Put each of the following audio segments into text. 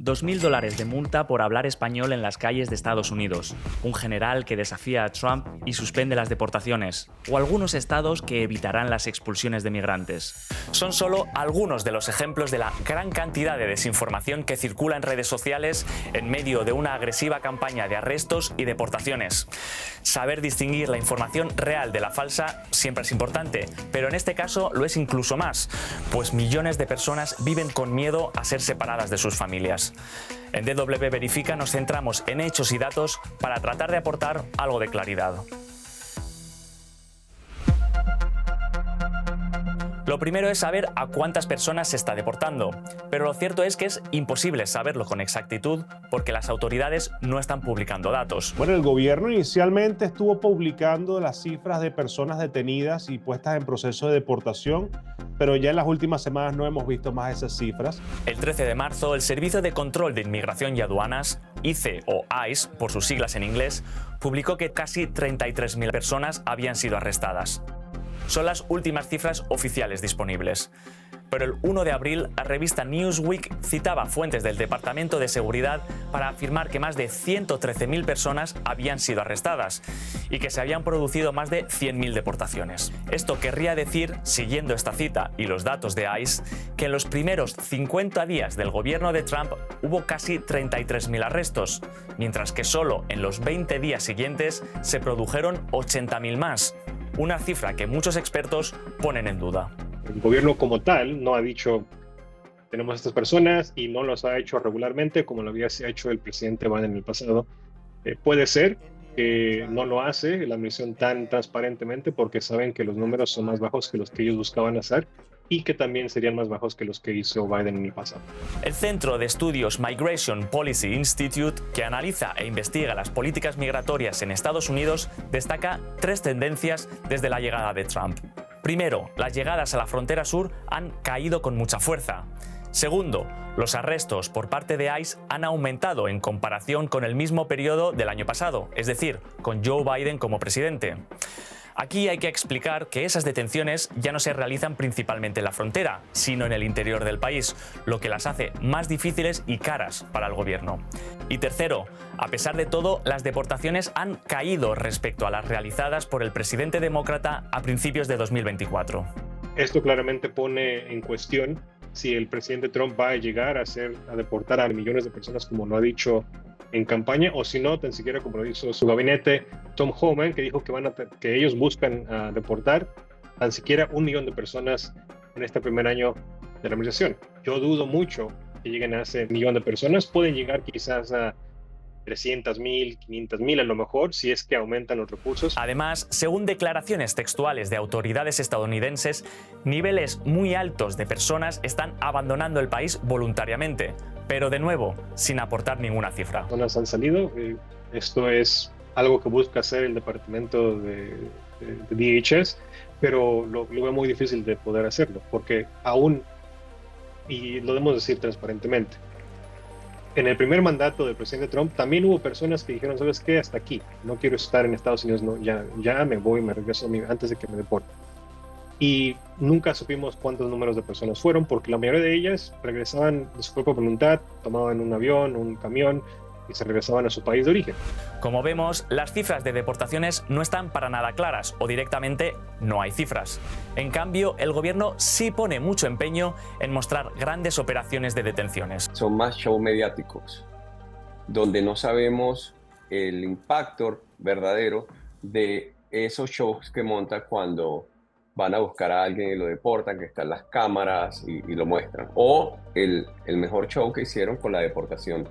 $2.000 de multa por hablar español en las calles de Estados Unidos, un general que desafía a Trump y suspende las deportaciones, o algunos estados que evitarán las expulsiones de migrantes. Son solo algunos de los ejemplos de la gran cantidad de desinformación que circula en redes sociales en medio de una agresiva campaña de arrestos y deportaciones. Saber distinguir la información real de la falsa siempre es importante, pero en este caso lo es incluso más, pues millones de personas viven con miedo a ser separadas de sus familias. En DW Verifica nos centramos en hechos y datos para tratar de aportar algo de claridad. Lo primero es saber a cuántas personas se está deportando, pero lo cierto es que es imposible saberlo con exactitud porque las autoridades no están publicando datos. Bueno, el gobierno inicialmente estuvo publicando las cifras de personas detenidas y puestas en proceso de deportación, pero ya en las últimas semanas no hemos visto más esas cifras. El 13 de marzo, el Servicio de Control de Inmigración y Aduanas, ICE o ICE por sus siglas en inglés, publicó que casi 33.000 personas habían sido arrestadas. Son las últimas cifras oficiales disponibles. Pero el 1 de abril, la revista Newsweek citaba fuentes del Departamento de Seguridad para afirmar que más de 113.000 personas habían sido arrestadas y que se habían producido más de 100.000 deportaciones. Esto querría decir, siguiendo esta cita y los datos de ICE, que en los primeros 50 días del gobierno de Trump hubo casi 33.000 arrestos, mientras que solo en los 20 días siguientes se produjeron 80.000 más. Una cifra que muchos expertos ponen en duda. El gobierno como tal no ha dicho tenemos estas personas y no los ha hecho regularmente como lo había hecho el presidente Biden en el pasado. Puede ser que no lo hace la administración tan transparentemente porque saben que los números son más bajos que los que ellos buscaban hacer y que también serían más bajos que los que hizo Biden en el pasado. El Centro de Estudios Migration Policy Institute, que analiza e investiga las políticas migratorias en Estados Unidos, destaca tres tendencias desde la llegada de Trump. Primero, las llegadas a la frontera sur han caído con mucha fuerza. Segundo, los arrestos por parte de ICE han aumentado en comparación con el mismo periodo del año pasado, es decir, con Joe Biden como presidente. Aquí hay que explicar que esas detenciones ya no se realizan principalmente en la frontera, sino en el interior del país, lo que las hace más difíciles y caras para el gobierno. Y tercero, a pesar de todo, las deportaciones han caído respecto a las realizadas por el presidente demócrata a principios de 2024. Esto claramente pone en cuestión si el presidente Trump va a llegar a deportar a millones de personas como lo ha dicho en campaña, o si no, tan siquiera como lo hizo su gabinete, Tom Homan, que dijo que ellos buscan deportar tan siquiera 1 millón de personas en este primer año de la administración. Yo dudo mucho que lleguen a ese 1 millón de personas. Pueden llegar quizás a 300.000, 500.000 a lo mejor, si es que aumentan los recursos. Además, según declaraciones textuales de autoridades estadounidenses, niveles muy altos de personas están abandonando el país voluntariamente, pero de nuevo, sin aportar ninguna cifra. Personas han salido. Esto es algo que busca hacer el departamento de DHS, pero lo veo muy difícil de poder hacerlo, porque aún, y lo debemos decir transparentemente, en el primer mandato del presidente Trump también hubo personas que dijeron, ¿sabes qué? Hasta aquí, no quiero estar en Estados Unidos, no, ya me voy, me regreso antes de que me deporten. Y nunca supimos cuántos números de personas fueron, porque la mayoría de ellas regresaban de su propia voluntad, tomaban un avión, un camión y se regresaban a su país de origen. Como vemos, las cifras de deportaciones no están para nada claras o directamente no hay cifras. En cambio, el gobierno sí pone mucho empeño en mostrar grandes operaciones de detenciones. Son más show mediáticos, donde no sabemos el impacto verdadero de esos shows que monta cuando van a buscar a alguien y lo deportan, que están las cámaras y lo muestran. O el mejor show que hicieron con la deportación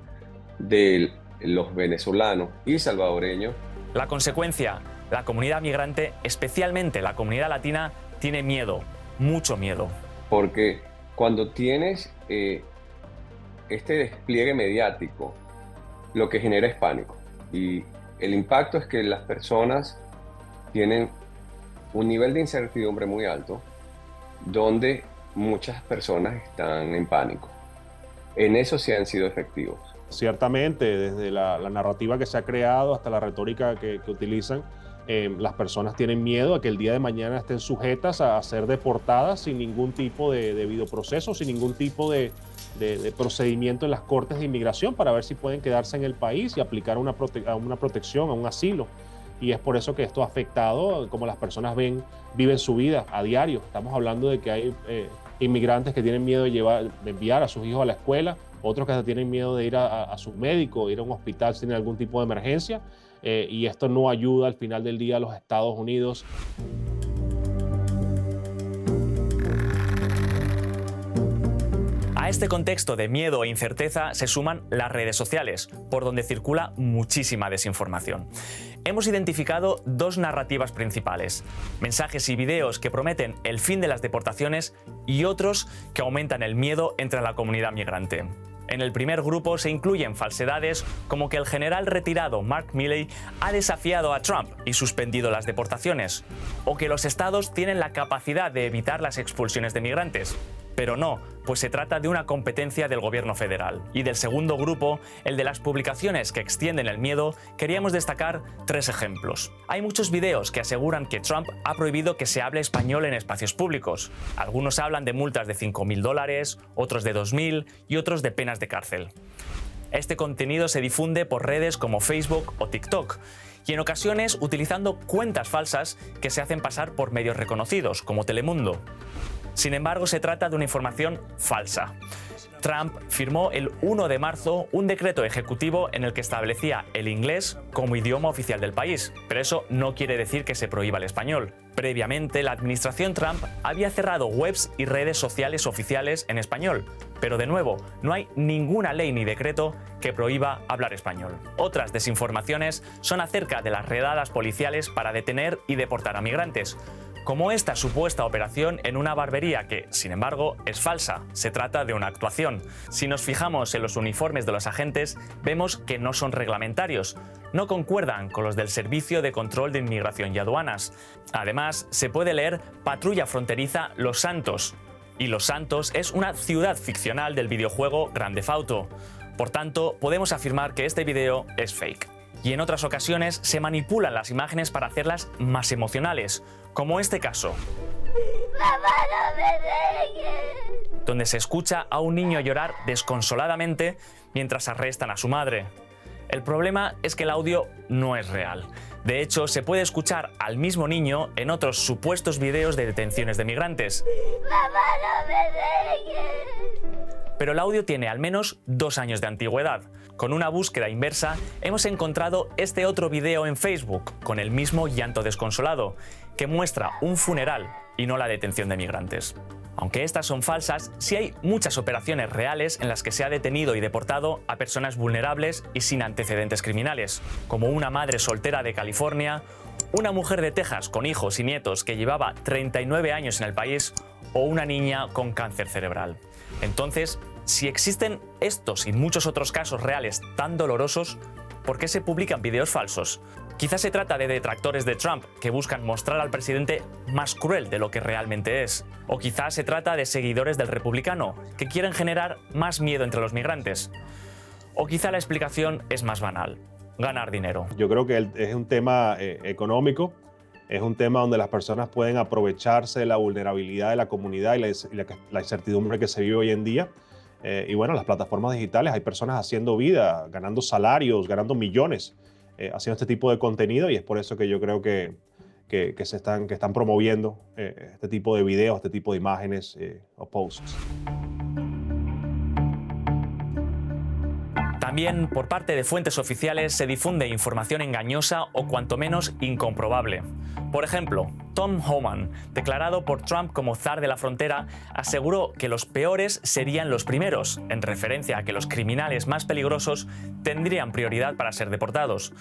de los venezolanos y salvadoreños. La consecuencia, la comunidad migrante, especialmente la comunidad latina, tiene miedo, mucho miedo. Porque cuando tienes este despliegue mediático, lo que genera es pánico. Y el impacto es que las personas tienen un nivel de incertidumbre muy alto, donde muchas personas están en pánico. En eso sí han sido efectivos. Ciertamente, desde la narrativa que se ha creado hasta la retórica que utilizan, las personas tienen miedo a que el día de mañana estén sujetas a ser deportadas sin ningún tipo de debido proceso, sin ningún tipo de de procedimiento en las cortes de inmigración para ver si pueden quedarse en el país y aplicar una protección, a un asilo. Y es por eso que esto ha afectado cómo las personas viven su vida a diario. Estamos hablando de que hay inmigrantes que tienen miedo de enviar a sus hijos a la escuela, otros que tienen miedo de ir a su médico, ir a un hospital si tienen algún tipo de emergencia, y esto no ayuda al final del día a los Estados Unidos. A este contexto de miedo e incerteza se suman las redes sociales, por donde circula muchísima desinformación. Hemos identificado dos narrativas principales: mensajes y videos que prometen el fin de las deportaciones y otros que aumentan el miedo entre la comunidad migrante. En el primer grupo se incluyen falsedades como que el general retirado Mark Milley ha desafiado a Trump y suspendido las deportaciones, o que los estados tienen la capacidad de evitar las expulsiones de migrantes. Pero no, pues se trata de una competencia del gobierno federal. Y del segundo grupo, el de las publicaciones que extienden el miedo, queríamos destacar 3 ejemplos. Hay muchos videos que aseguran que Trump ha prohibido que se hable español en espacios públicos. Algunos hablan de multas de $5.000, otros de $2.000 y otros de penas de cárcel. Este contenido se difunde por redes como Facebook o TikTok, y en ocasiones utilizando cuentas falsas que se hacen pasar por medios reconocidos, como Telemundo. Sin embargo, se trata de una información falsa. Trump firmó el 1 de marzo un decreto ejecutivo en el que establecía el inglés como idioma oficial del país, pero eso no quiere decir que se prohíba el español. Previamente, la administración Trump había cerrado webs y redes sociales oficiales en español, pero de nuevo, no hay ninguna ley ni decreto que prohíba hablar español. Otras desinformaciones son acerca de las redadas policiales para detener y deportar a migrantes, como esta supuesta operación en una barbería que, sin embargo, es falsa. Se trata de una actuación. Si nos fijamos en los uniformes de los agentes, vemos que no son reglamentarios. No concuerdan con los del Servicio de Control de Inmigración y Aduanas. Además, se puede leer Patrulla Fronteriza Los Santos. Y Los Santos es una ciudad ficcional del videojuego Grand Theft Auto. Por tanto, podemos afirmar que este video es fake. Y en otras ocasiones se manipulan las imágenes para hacerlas más emocionales, como este caso, donde se escucha a un niño llorar desconsoladamente mientras arrestan a su madre. El problema es que el audio no es real. De hecho, se puede escuchar al mismo niño en otros supuestos videos de detenciones de migrantes. Pero el audio tiene al menos 2 años de antigüedad. Con una búsqueda inversa, hemos encontrado este otro video en Facebook, con el mismo llanto desconsolado, que muestra un funeral y no la detención de migrantes. Aunque estas son falsas, sí hay muchas operaciones reales en las que se ha detenido y deportado a personas vulnerables y sin antecedentes criminales, como una madre soltera de California, una mujer de Texas con hijos y nietos que llevaba 39 años en el país, o una niña con cáncer cerebral. Entonces, si existen estos y muchos otros casos reales tan dolorosos, ¿por qué se publican videos falsos? Quizás se trata de detractores de Trump que buscan mostrar al presidente más cruel de lo que realmente es. O quizás se trata de seguidores del republicano que quieren generar más miedo entre los migrantes. O quizá la explicación es más banal: ganar dinero. Yo creo que es un tema económico, es un tema donde las personas pueden aprovecharse de la vulnerabilidad de la comunidad y la incertidumbre que se vive hoy en día. Y bueno, las plataformas digitales, hay personas haciendo vida, ganando salarios, ganando millones, haciendo este tipo de contenido, y es por eso que yo creo que están promoviendo este tipo de videos, este tipo de imágenes o posts. También por parte de fuentes oficiales se difunde información engañosa o cuanto menos incomprobable. Por ejemplo, Tom Homan, declarado por Trump como zar de la frontera, aseguró que los peores serían los primeros, en referencia a que los criminales más peligrosos tendrían prioridad para ser deportados.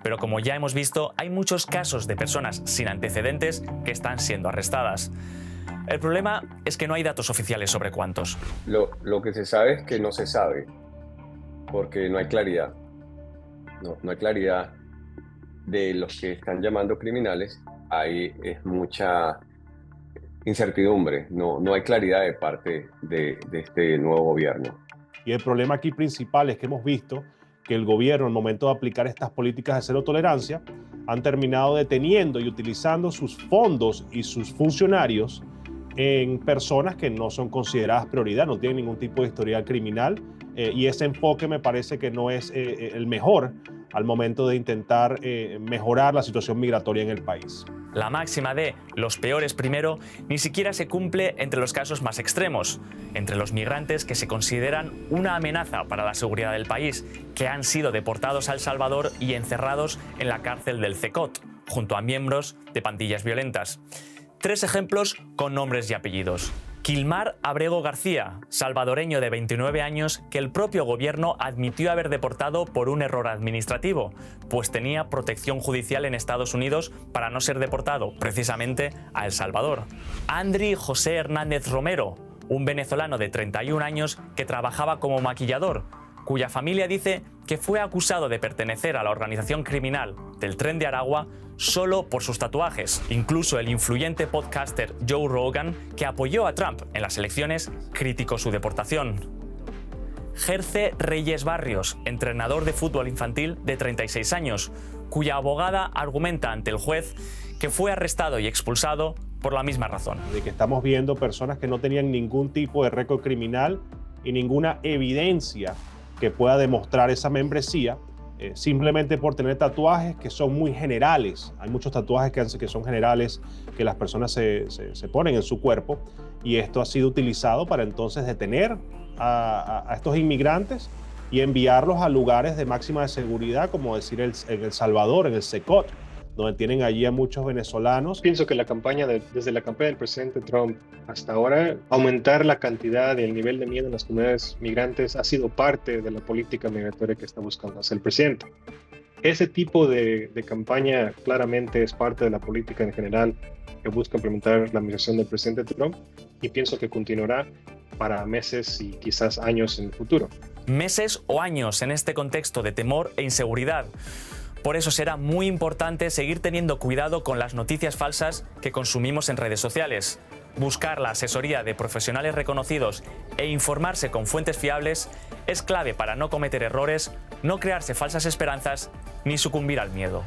Pero como ya hemos visto, hay muchos casos de personas sin antecedentes que están siendo arrestadas. El problema es que no hay datos oficiales sobre cuántos. Lo que se sabe es que no se sabe, porque no hay claridad. No hay claridad de los que están llamando criminales. Ahí es mucha incertidumbre, no hay claridad de parte de este nuevo gobierno. Y el problema aquí principal es que hemos visto que el gobierno, al momento de aplicar estas políticas de cero tolerancia, han terminado deteniendo y utilizando sus fondos y sus funcionarios en personas que no son consideradas prioridad, no tienen ningún tipo de historial criminal, y ese enfoque me parece que no es el mejor al momento de intentar mejorar la situación migratoria en el país. La máxima de los peores primero ni siquiera se cumple entre los casos más extremos, entre los migrantes que se consideran una amenaza para la seguridad del país, que han sido deportados a El Salvador y encerrados en la cárcel del CECOT, junto a miembros de pandillas violentas. 3 ejemplos con nombres y apellidos. Quilmar Abrego García, salvadoreño de 29 años que el propio gobierno admitió haber deportado por un error administrativo, pues tenía protección judicial en Estados Unidos para no ser deportado precisamente a El Salvador. Andri José Hernández Romero, un venezolano de 31 años que trabajaba como maquillador, cuya familia dice que fue acusado de pertenecer a la organización criminal del Tren de Aragua solo por sus tatuajes. Incluso el influyente podcaster Joe Rogan, que apoyó a Trump en las elecciones, criticó su deportación. Jerce Reyes Barrios, entrenador de fútbol infantil de 36 años, cuya abogada argumenta ante el juez que fue arrestado y expulsado por la misma razón. De que estamos viendo personas que no tenían ningún tipo de récord criminal y ninguna evidencia que pueda demostrar esa membresía, simplemente por tener tatuajes que son muy generales. Hay muchos tatuajes que son generales que las personas se ponen en su cuerpo, y esto ha sido utilizado para entonces detener a estos inmigrantes y enviarlos a lugares de máxima seguridad, como decir en El Salvador, en el CECOT, donde tienen allí a muchos venezolanos. Pienso que desde la campaña del presidente Trump hasta ahora, aumentar la cantidad y el nivel de miedo en las comunidades migrantes ha sido parte de la política migratoria que está buscando hacer el presidente. Ese tipo de campaña claramente es parte de la política en general que busca implementar la migración del presidente Trump, y pienso que continuará para meses y quizás años en el futuro. Meses o años en este contexto de temor e inseguridad. Por eso será muy importante seguir teniendo cuidado con las noticias falsas que consumimos en redes sociales. Buscar la asesoría de profesionales reconocidos e informarse con fuentes fiables es clave para no cometer errores, no crearse falsas esperanzas ni sucumbir al miedo.